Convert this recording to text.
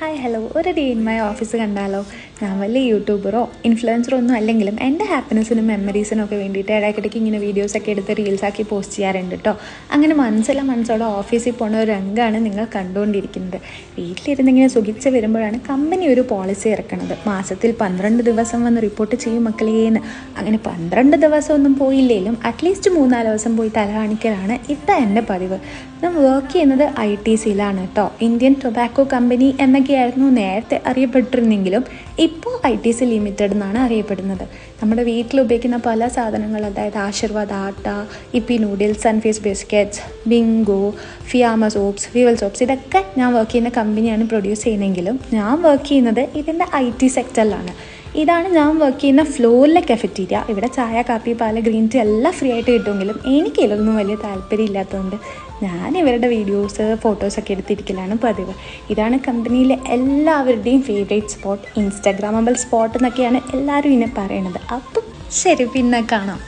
Hi hello, ഒരു day in my office കണ്ടാലോ? ഞാൻ വലിയ യൂട്യൂബറോ ഇൻഫ്ലുവൻസറോ ഒന്നും അല്ലെങ്കിലും എൻ്റെ ഹാപ്പിനെസ്സിനും മെമ്മറീസിനും ഒക്കെ വേണ്ടിയിട്ട് ഇടയ്ക്കിടയ്ക്ക് ഇങ്ങനെ വീഡിയോസൊക്കെ എടുത്ത് റീൽസാക്കി പോസ്റ്റ് ചെയ്യാറുണ്ട് കേട്ടോ. അങ്ങനെ മനസ്സോടെ ഓഫീസിൽ പോകുന്ന ഒരു രംഗമാണ് നിങ്ങൾ കണ്ടുകൊണ്ടിരിക്കുന്നത്. വീട്ടിലിരുന്നിങ്ങനെ സുഖിച്ച് വരുമ്പോഴാണ് കമ്പനി ഒരു പോളിസി ഇറക്കുന്നത്. മാസത്തിൽ 12 ദിവസം വന്ന് റിപ്പോർട്ട് ചെയ്യും മക്കളേന്ന്. അങ്ങനെ 12 ദിവസമൊന്നും പോയില്ലെങ്കിലും അറ്റ്ലീസ്റ്റ് 3-4 ദിവസം പോയി തല കാണിക്കലാണ് ഇപ്പം എൻ്റെ പതിവ്. ഞാൻ വർക്ക് ചെയ്യുന്നത് ITCയിലാണ് കേട്ടോ. ഇന്ത്യൻ ടൊബാക്കോ കമ്പനി എന്നൊക്കെയായിരുന്നു നേരത്തെ അറിയപ്പെട്ടിരുന്നെങ്കിലും ഇപ്പോൾ ITC ലിമിറ്റഡ് എന്നാണ് അറിയപ്പെടുന്നത്. നമ്മുടെ വീട്ടിൽ ഉപയോഗിക്കുന്ന പല സാധനങ്ങൾ, അതായത് Aashirvaad atta, Yippee noodles, Sunfeast biscuits, Bingo, Fiama soaps, Vivel soaps, ഇതൊക്കെ ഞാൻ വർക്ക് ചെയ്യുന്ന കമ്പനിയാണ് പ്രൊഡ്യൂസ് ചെയ്യുന്നതെങ്കിലും ഞാൻ വർക്ക് ചെയ്യുന്നത് ഇതിൻ്റെ IT സെക്ടറിലാണ്. ഇതാണ് ഞാൻ വർക്ക് ചെയ്യുന്ന ഫ്ലോറിലെ കഫറ്റീരിയ. ഇവിടെ ചായ, കാപ്പി, പാല്, ഗ്രീൻ ടീ എല്ലാം ഫ്രീ ആയിട്ട് കിട്ടുമെങ്കിലും എനിക്ക് ഇതിലൊന്നും വലിയ താല്പര്യം ഇല്ലാത്തതുകൊണ്ട് ഞാൻ ഇവരുടെ വീഡിയോസ്, ഫോട്ടോസൊക്കെ എടുത്തിരിക്കലാണ് പതിവ്. ഇതാണ് കമ്പനിയിലെ എല്ലാവരുടെയും ഫേവറേറ്റ് സ്പോട്ട്, ഇൻസ്റ്റാഗ്രാമബിൾ സ്പോട്ട് എന്നൊക്കെയാണ് എല്ലാവരും ഇതിനെ പറയണത്. അപ്പം ശരി, പിന്നെ കാണാം.